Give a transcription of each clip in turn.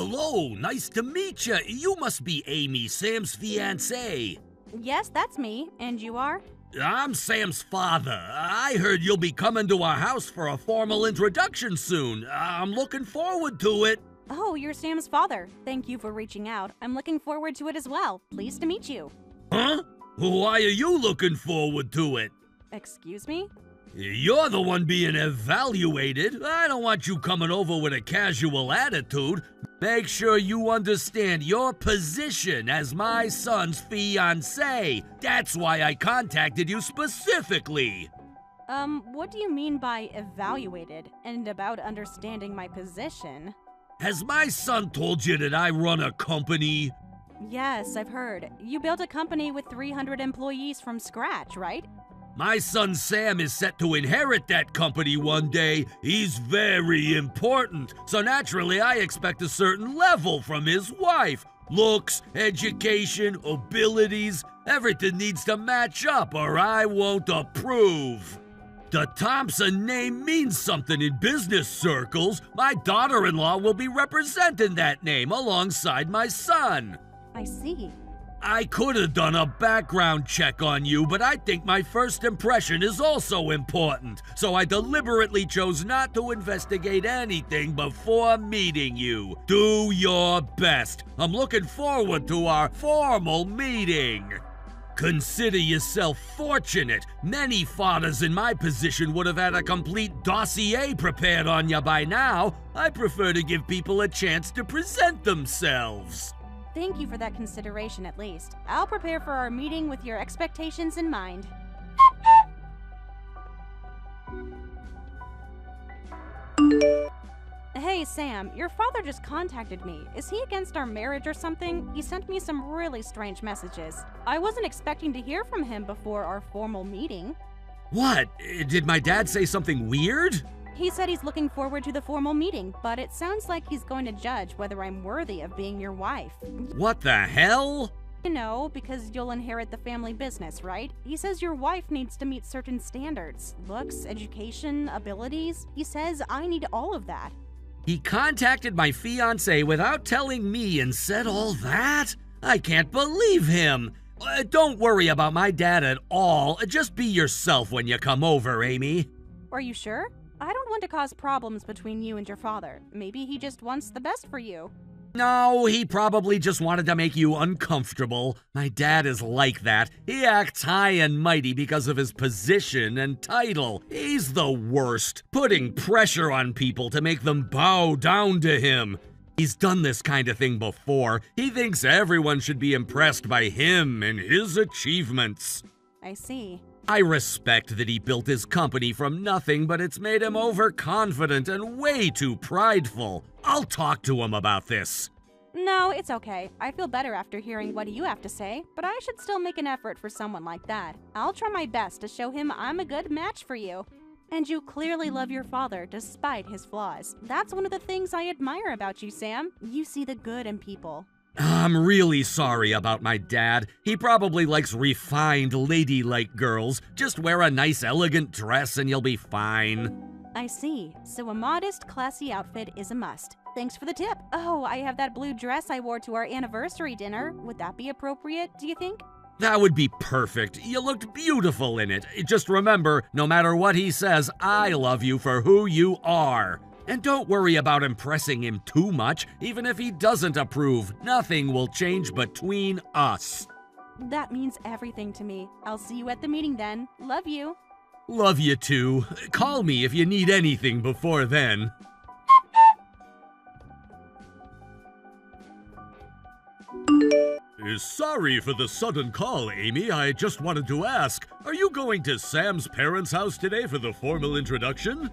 Hello, nice to meet you. You must be Amy, Sam's fiancé. Yes, that's me. And you are? I'm Sam's father. I heard you'll be coming to our house for a formal introduction soon. I'm looking forward to it. Oh, you're Sam's father. Thank you for reaching out. I'm looking forward to it as well. Pleased to meet you. Huh? Why are you looking forward to it? Excuse me? You're the one being evaluated. I don't want you coming over with a casual attitude. Make sure you understand your position as my son's fiancé. That's why I contacted you specifically. What do you mean by evaluated and about understanding my position? Has my son told you that I run a company? Yes, I've heard. You built a company with 300 employees from scratch, right? My son Sam is set to inherit that company one day. He's very important, so naturally I expect a certain level from his wife. Looks, education, abilities, everything needs to match up or I won't approve. The Thompson name means something in business circles. My daughter-in-law will be representing that name alongside my son. I see. I could have done a background check on you, but I think my first impression is also important, so I deliberately chose not to investigate anything before meeting you. Do your best. I'm looking forward to our formal meeting. Consider yourself fortunate. Many fathers in my position would have had a complete dossier prepared on you by now. I prefer to give people a chance to present themselves. Thank you for that consideration at least. I'll prepare for our meeting with your expectations in mind. Hey, Sam, your father just contacted me. Is he against our marriage or something? He sent me some really strange messages. I wasn't expecting to hear from him before our formal meeting. What? Did my dad say something weird? He said he's looking forward to the formal meeting, but it sounds like he's going to judge whether I'm worthy of being your wife. What the hell? You know, because you'll inherit the family business, right? He says your wife needs to meet certain standards. Looks, education, abilities. He says I need all of that. He contacted my fiancé without telling me and said all that? I can't believe him. Don't worry about my dad at all. Just be yourself when you come over, Amy. Are you sure? I don't want to cause problems between you and your father. Maybe he just wants the best for you. No, he probably just wanted to make you uncomfortable. My dad is like that. He acts high and mighty because of his position and title. He's the worst, putting pressure on people to make them bow down to him. He's done this kind of thing before. He thinks everyone should be impressed by him and his achievements. I see. I respect that he built his company from nothing, but it's made him overconfident and way too prideful. I'll talk to him about this. No, it's okay. I feel better after hearing what you have to say, but I should still make an effort for someone like that. I'll try my best to show him I'm a good match for you. And you clearly love your father despite his flaws. That's one of the things I admire about you, Sam. You see the good in people. I'm really sorry about my dad. He probably likes refined, ladylike girls. Just wear a nice, elegant dress and you'll be fine. I see. So a modest, classy outfit is a must. Thanks for the tip. Oh, I have that blue dress I wore to our anniversary dinner. Would that be appropriate, do you think? That would be perfect. You looked beautiful in it. Just remember, no matter what he says, I love you for who you are. And don't worry about impressing him too much. Even if he doesn't approve, nothing will change between us. That means everything to me. I'll see you at the meeting then. Love you. Love you too. Call me if you need anything before then. Sorry for the sudden call, Amy. I just wanted to ask, are you going to Sam's parents' house today for the formal introduction?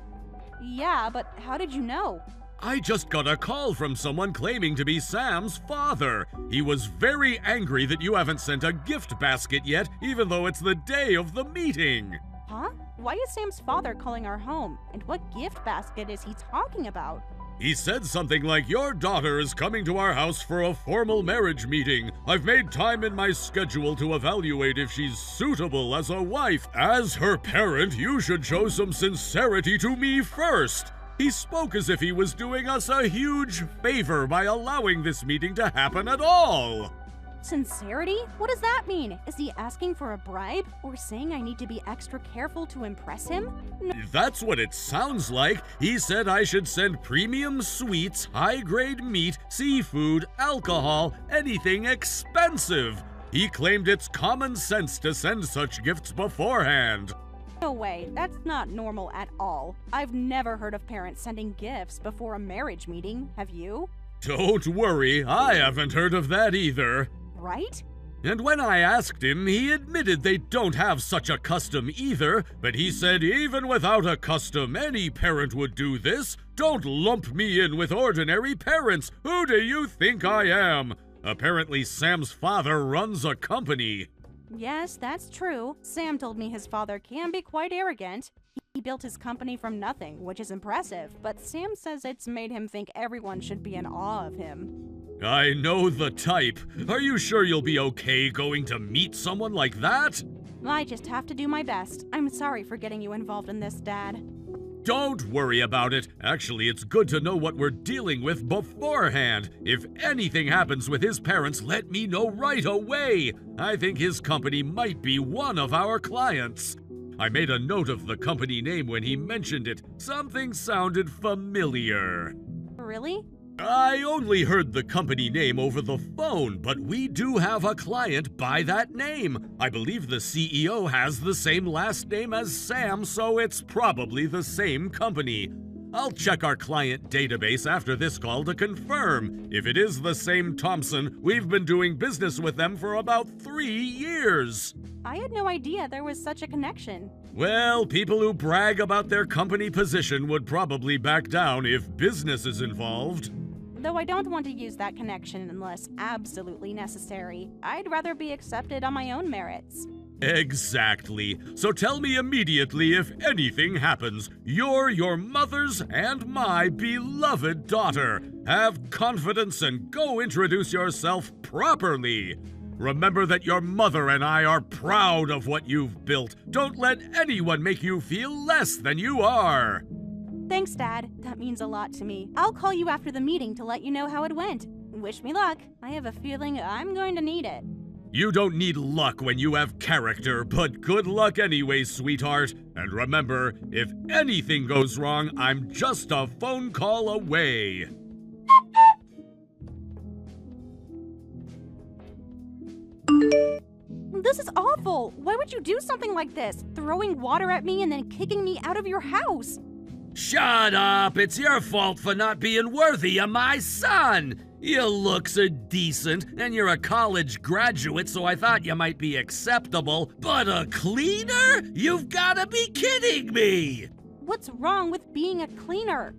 Yeah, but how did you know? I just got a call from someone claiming to be Sam's father. He was very angry that you haven't sent a gift basket yet, even though it's the day of the meeting. Huh? Why is Sam's father calling our home? And what gift basket is he talking about? He said something like, your daughter is coming to our house for a formal marriage meeting. I've made time in my schedule to evaluate if she's suitable as a wife. As her parent, you should show some sincerity to me first. He spoke as if he was doing us a huge favor by allowing this meeting to happen at all. Sincerity? What does that mean? Is he asking for a bribe? Or saying I need to be extra careful to impress him? No. That's what it sounds like. He said I should send premium sweets, high-grade meat, seafood, alcohol, anything expensive. He claimed it's common sense to send such gifts beforehand. No way, that's not normal at all. I've never heard of parents sending gifts before a marriage meeting, have you? Don't worry, I haven't heard of that either. Right? And when I asked him, he admitted they don't have such a custom either, but he said even without a custom, any parent would do this. Don't lump me in with ordinary parents. Who do you think I am? Apparently Sam's father runs a company. Yes, that's true. Sam told me his father can be quite arrogant. He built his company from nothing, which is impressive, but Sam says it's made him think everyone should be in awe of him. I know the type. Are you sure you'll be okay going to meet someone like that? I just have to do my best. I'm sorry for getting you involved in this, Dad. Don't worry about it. Actually, it's good to know what we're dealing with beforehand. If anything happens with his parents, let me know right away. I think his company might be one of our clients. I made a note of the company name when he mentioned it. Something sounded familiar. Really? I only heard the company name over the phone, but we do have a client by that name. I believe the CEO has the same last name as Sam, so it's probably the same company. I'll check our client database after this call to confirm. If it is the same Thompson, we've been doing business with them for about 3 years. I had no idea there was such a connection. Well, people who brag about their company position would probably back down if business is involved. Though I don't want to use that connection unless absolutely necessary. I'd rather be accepted on my own merits. Exactly. So tell me immediately if anything happens. You're your mother's and my beloved daughter. Have confidence and go introduce yourself properly. Remember that your mother and I are proud of what you've built. Don't let anyone make you feel less than you are. Thanks, Dad. That means a lot to me. I'll call you after the meeting to let you know how it went. Wish me luck. I have a feeling I'm going to need it. You don't need luck when you have character, but good luck anyway, sweetheart. And remember, if anything goes wrong, I'm just a phone call away. This is awful. Why would you do something like this? Throwing water at me and then kicking me out of your house. Shut up! It's your fault for not being worthy of my son! Your looks are decent, and you're a college graduate, so I thought you might be acceptable. But a cleaner? You've gotta be kidding me! What's wrong with being a cleaner?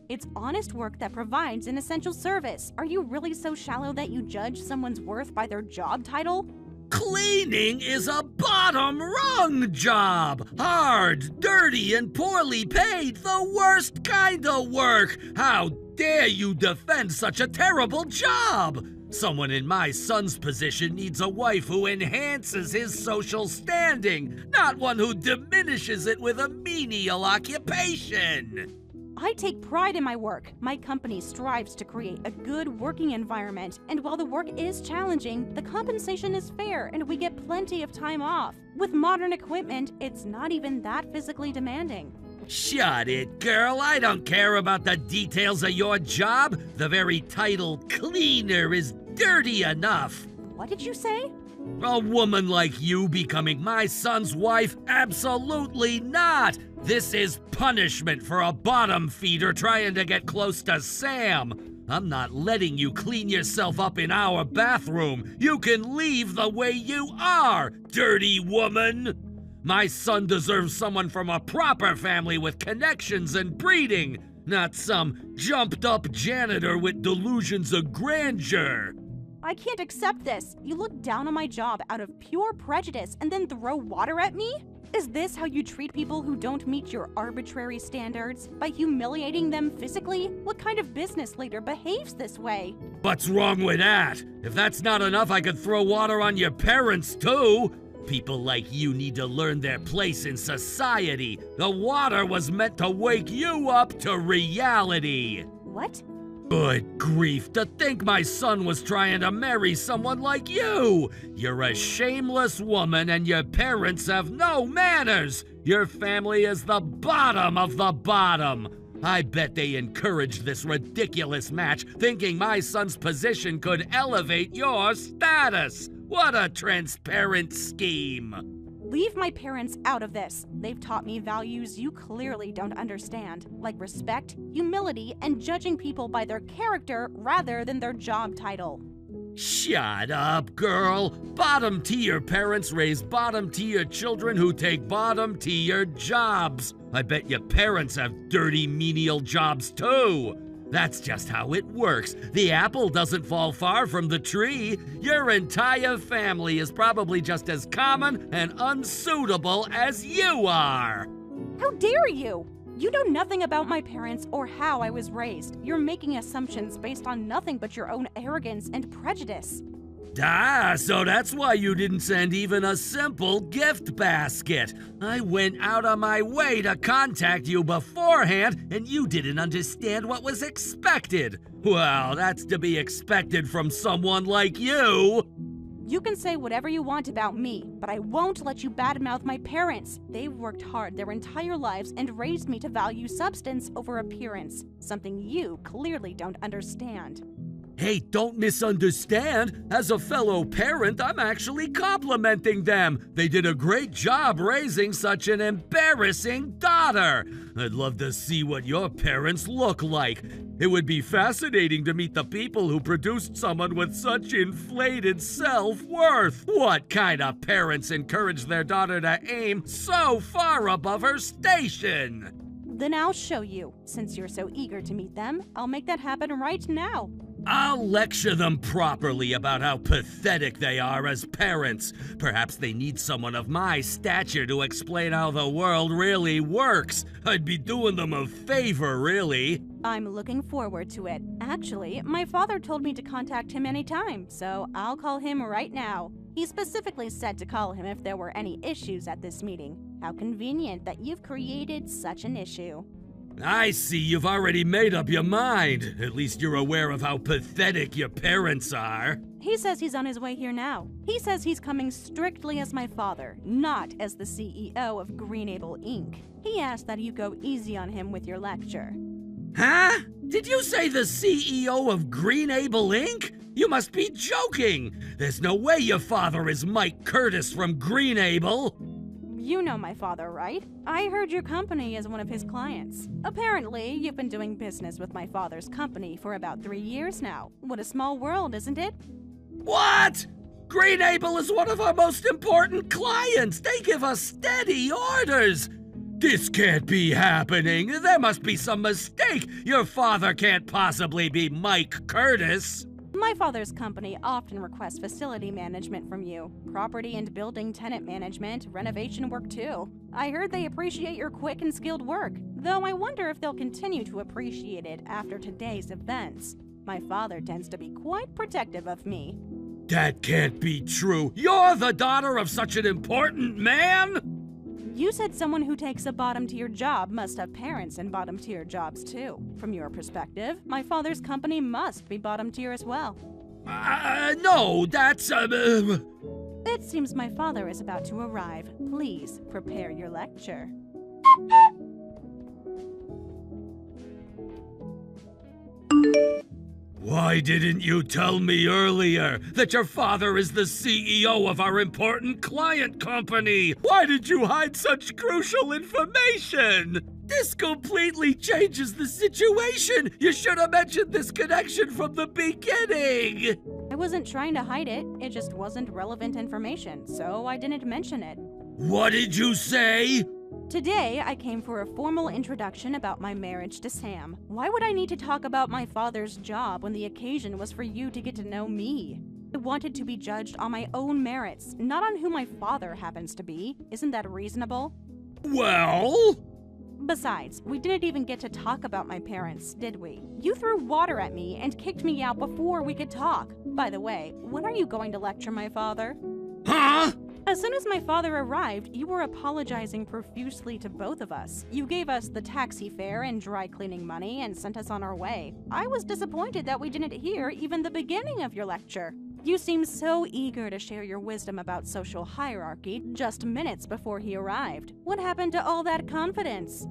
It's honest work that provides an essential service. Are you really so shallow that you judge someone's worth by their job title? Cleaning is a bottom rung job. Hard, dirty, and poorly paid. The worst kind of work. How dare you defend such a terrible job? Someone in my son's position needs a wife who enhances his social standing, not one who diminishes it with a menial occupation. I take pride in my work. My company strives to create a good working environment, and while the work is challenging, the compensation is fair and we get plenty of time off. With modern equipment, it's not even that physically demanding. Shut it, girl. I don't care about the details of your job. The very title cleaner is dirty enough. What did you say? A woman like you becoming my son's wife? Absolutely not! This is punishment for a bottom feeder trying to get close to Sam. I'm not letting you clean yourself up in our bathroom. You can leave the way you are, dirty woman! My son deserves someone from a proper family with connections and breeding, not some jumped-up janitor with delusions of grandeur. I can't accept this. You look down on my job out of pure prejudice and then throw water at me? Is this how you treat people who don't meet your arbitrary standards? By humiliating them physically? What kind of business leader behaves this way? What's wrong with that? If that's not enough, I could throw water on your parents, too. People like you need to learn their place in society. The water was meant to wake you up to reality. What? Good grief, to think my son was trying to marry someone like you! You're a shameless woman and your parents have no manners! Your family is the bottom of the bottom! I bet they encouraged this ridiculous match, thinking my son's position could elevate your status! What a transparent scheme! Leave my parents out of this. They've taught me values you clearly don't understand, like respect, humility, and judging people by their character rather than their job title. Shut up, girl! Bottom-tier parents raise bottom-tier children who take bottom-tier jobs. I bet your parents have dirty, menial jobs too. That's just how it works. The apple doesn't fall far from the tree. Your entire family is probably just as common and unsuitable as you are. How dare you? You know nothing about my parents or how I was raised. You're making assumptions based on nothing but your own arrogance and prejudice. Ah, so that's why you didn't send even a simple gift basket. I went out of my way to contact you beforehand, and you didn't understand what was expected. Well, that's to be expected from someone like you. You can say whatever you want about me, but I won't let you badmouth my parents. They've worked hard their entire lives and raised me to value substance over appearance, something you clearly don't understand. Hey, don't misunderstand. As a fellow parent, I'm actually complimenting them. They did a great job raising such an embarrassing daughter. I'd love to see what your parents look like. It would be fascinating to meet the people who produced someone with such inflated self-worth. What kind of parents encourage their daughter to aim so far above her station? Then I'll show you. Since you're so eager to meet them, I'll make that happen right now. I'll lecture them properly about how pathetic they are as parents. Perhaps they need someone of my stature to explain how the world really works. I'd be doing them a favor, really. I'm looking forward to it. Actually, my father told me to contact him anytime, so I'll call him right now. He specifically said to call him if there were any issues at this meeting. How convenient that you've created such an issue. I see you've already made up your mind. At least you're aware of how pathetic your parents are. He says he's on his way here now. He says he's coming strictly as my father, not as the CEO of Greenable Inc. He asked that you go easy on him with your lecture. Huh? Did you say the CEO of Greenable Inc.? You must be joking! There's no way your father is Mike Curtis from Greenable! You know my father, right? I heard your company is one of his clients. Apparently, you've been doing business with my father's company for about 3 years now. What a small world, isn't it? What? Greenable is one of our most important clients! They give us steady orders! This can't be happening! There must be some mistake! Your father can't possibly be Mike Curtis! My father's company often requests facility management from you. Property and building tenant management, renovation work too. I heard they appreciate your quick and skilled work, though I wonder if they'll continue to appreciate it after today's events. My father tends to be quite protective of me. That can't be true! You're the daughter of such an important man?! You said someone who takes a bottom-tier job must have parents in bottom-tier jobs too. From your perspective, my father's company must be bottom-tier as well. No, that's, It seems my father is about to arrive. Please prepare your lecture. Why didn't you tell me earlier that your father is the CEO of our important client company? Why did you hide such crucial information? This completely changes the situation. You should have mentioned this connection from the beginning. I wasn't trying to hide it. It just wasn't relevant information, so I didn't mention it. What did you say? Today, I came for a formal introduction about my marriage to Sam. Why would I need to talk about my father's job when the occasion was for you to get to know me? I wanted to be judged on my own merits, not on who my father happens to be. Isn't that reasonable? Well? Besides, we didn't even get to talk about my parents, did we? You threw water at me and kicked me out before we could talk. By the way, when are you going to lecture my father? Huh? As soon as my father arrived, you were apologizing profusely to both of us. You gave us the taxi fare and dry cleaning money and sent us on our way. I was disappointed that we didn't hear even the beginning of your lecture. You seemed so eager to share your wisdom about social hierarchy just minutes before he arrived. What happened to all that confidence?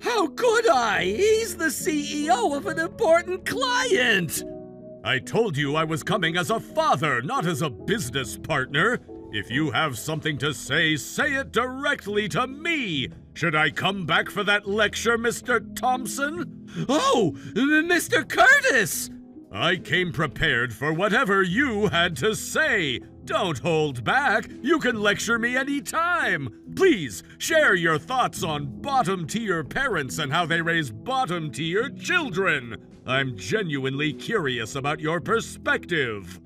How could I? He's the CEO of an important client! I told you I was coming as a father, not as a business partner. If you have something to say, say it directly to me. Should I come back for that lecture, Mr. Thompson? Oh, Mr. Curtis! I came prepared for whatever you had to say. Don't hold back. You can lecture me anytime. Please, share your thoughts on bottom-tier parents and how they raise bottom-tier children. I'm genuinely curious about your perspective.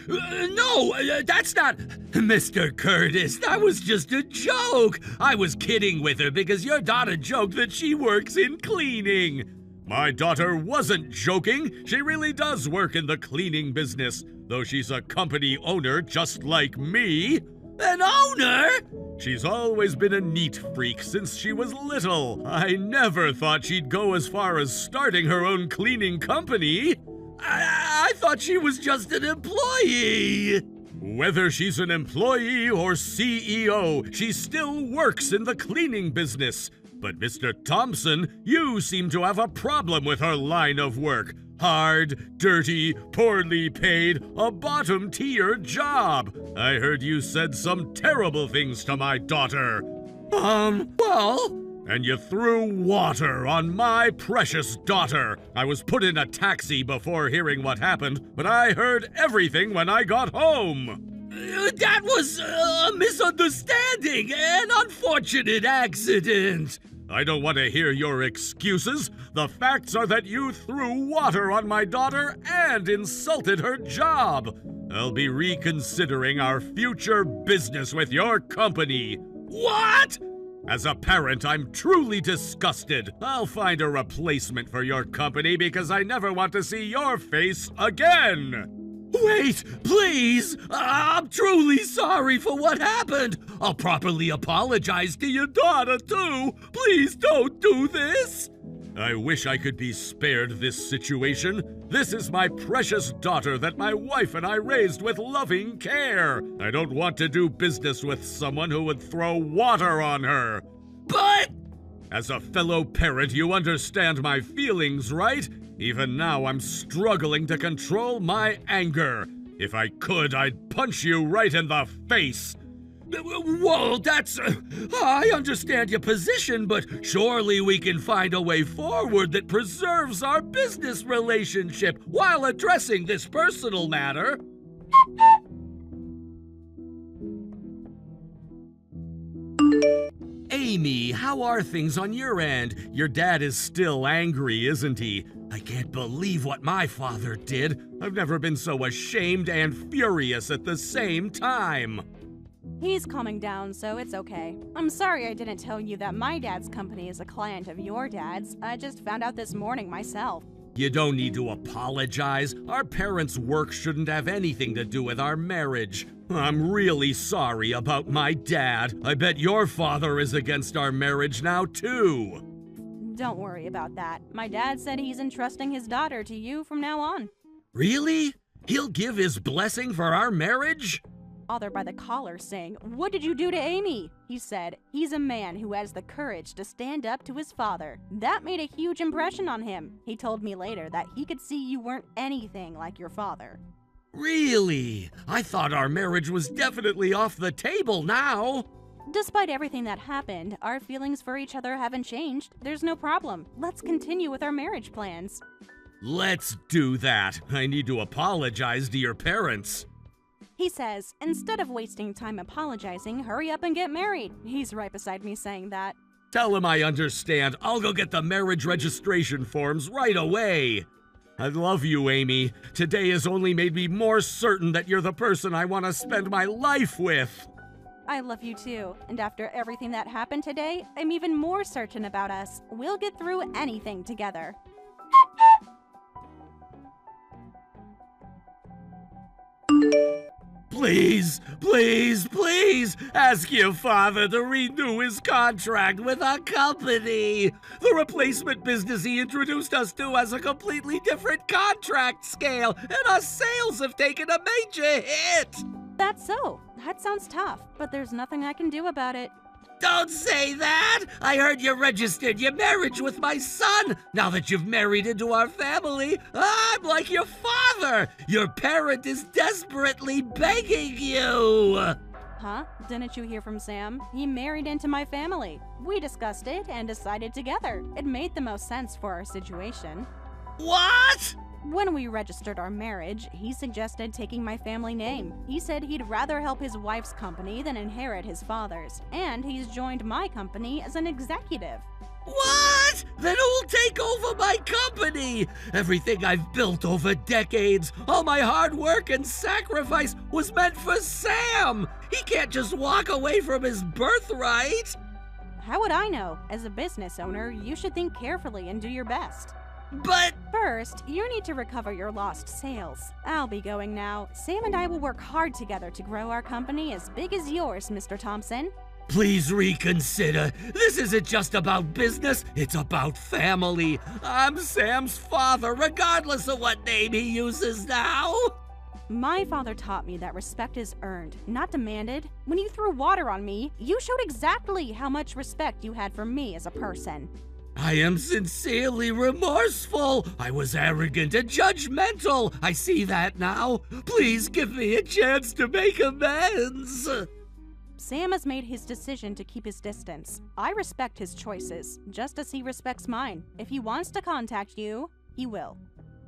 No, that's not... Mr. Curtis, that was just a joke. I was kidding with her because your daughter joked that she works in cleaning. My daughter wasn't joking. She really does work in the cleaning business, though she's a company owner just like me. An owner? She's always been a neat freak since she was little. I never thought she'd go as far as starting her own cleaning company. I thought she was just an employee. Whether she's an employee or CEO, she still works in the cleaning business. But Mr. Thompson, you seem to have a problem with her line of work. Hard, dirty, poorly paid, a bottom-tier job. I heard you said some terrible things to my daughter. Well... And you threw water on my precious daughter. I was put in a taxi before hearing what happened, but I heard everything when I got home. That was a misunderstanding, an unfortunate accident. I don't want to hear your excuses. The facts are that you threw water on my daughter and insulted her job. I'll be reconsidering our future business with your company. What? As a parent, I'm truly disgusted. I'll find a replacement for your company because I never want to see your face again. Wait, please! I'm truly sorry for what happened. I'll properly apologize to your daughter, too. Please don't do this. I wish I could be spared this situation. This is my precious daughter that my wife and I raised with loving care. I don't want to do business with someone who would throw water on her. But... As a fellow parent, you understand my feelings, right? Even now, I'm struggling to control my anger. If I could, I'd punch you right in the face. Whoa, that's... I understand your position, but surely we can find a way forward that preserves our business relationship while addressing this personal matter. Amy, how are things on your end? Your dad is still angry, isn't he? I can't believe what my father did. I've never been so ashamed and furious at the same time. He's calming down, so it's okay. I'm sorry I didn't tell you that my dad's company is a client of your dad's. I just found out this morning myself. You don't need to apologize. Our parents' work shouldn't have anything to do with our marriage. I'm really sorry about my dad. I bet your father is against our marriage now, too. Don't worry about that. My dad said he's entrusting his daughter to you from now on. Really? He'll give his blessing for our marriage? Father by the collar saying, "What did you do to Amy?" He said, "He's a man who has the courage to stand up to his father." That made a huge impression on him. He told me later that he could see you weren't anything like your father. Really? I thought our marriage was definitely off the table now. Despite everything that happened, our feelings for each other haven't changed. There's no problem. Let's continue with our marriage plans. Let's do that. I need to apologize to your parents. He says, instead of wasting time apologizing, hurry up and get married. He's right beside me saying that. Tell him I understand. I'll go get the marriage registration forms right away. I love you, Amy. Today has only made me more certain that you're the person I want to spend my life with. I love you too, and after everything that happened today, I'm even more certain about us. We'll get through anything together. Please, please, please ask your father to renew his contract with our company. The replacement business he introduced us to has a completely different contract scale, and our sales have taken a major hit. That's so. That sounds tough, but there's nothing I can do about it. Don't say that! I heard you registered your marriage with my son. Now that you've married into our family, I'm like your father. Your parent is desperately begging you. Huh? Didn't you hear from Sam? He married into my family. We discussed it and decided together. It made the most sense for our situation. What? When we registered our marriage, he suggested taking my family name. He said he'd rather help his wife's company than inherit his father's, and he's joined my company as an executive. What? Then who'll take over my company? Everything I've built over decades, all my hard work and sacrifice was meant for Sam. He can't just walk away from his birthright. How would I know? As a business owner, you should think carefully and do your best. But first, you need to recover your lost sales. I'll be going now. Sam and I will work hard together to grow our company as big as yours, Mr. Thompson. please reconsider. This isn't just about business, it's about family. I'm Sam's father, regardless of what name he uses now. My father taught me that respect is earned, not demanded. When you threw water on me, you showed exactly how much respect you had for me as a person. I am sincerely remorseful. I was arrogant and judgmental. I see that now. Please give me a chance to make amends. Sam has made his decision to keep his distance. I respect his choices, just as he respects mine. If he wants to contact you, he will.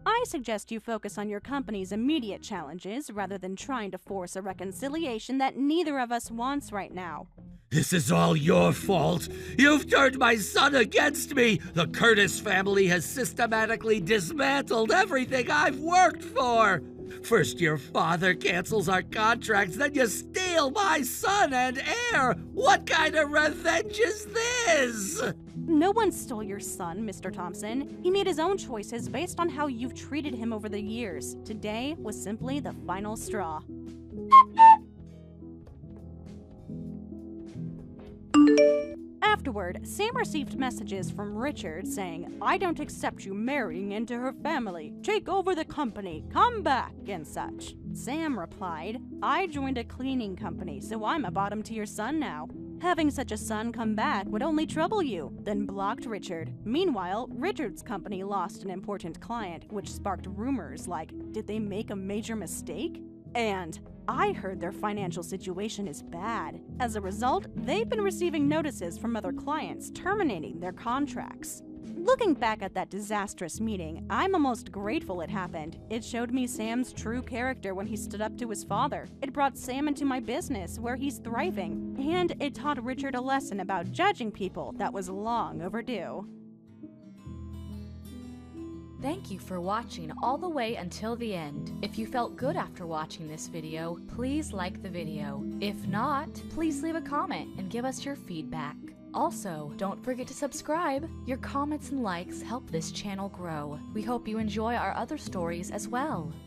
I suggest you focus on your company's immediate challenges rather than trying to force a reconciliation that neither of us wants right now. This is all your fault. You've turned my son against me. The Curtis family has systematically dismantled everything I've worked for. First your father cancels our contracts, then you steal my son and heir. What kind of revenge is this? No one stole your son, Mr. Thompson. He made his own choices based on how you've treated him over the years. Today was simply the final straw. Afterward, Sam received messages from Richard saying, "I don't accept you marrying into her family. Take over the company. Come back," and such. Sam replied, "I joined a cleaning company, so I'm a bottom-tier son now. Having such a son come back would only trouble you," then blocked Richard. Meanwhile, Richard's company lost an important client, which sparked rumors like, did they make a major mistake? And, I heard their financial situation is bad. As a result, they've been receiving notices from other clients terminating their contracts. Looking back at that disastrous meeting, I'm almost grateful it happened. It showed me Sam's true character when he stood up to his father. It brought Sam into my business, where he's thriving. And it taught Richard a lesson about judging people that was long overdue. Thank you for watching all the way until the end. If you felt good after watching this video, please like the video. If not, please leave a comment and give us your feedback. Also, don't forget to subscribe. Your comments and likes help this channel grow. We hope you enjoy our other stories as well.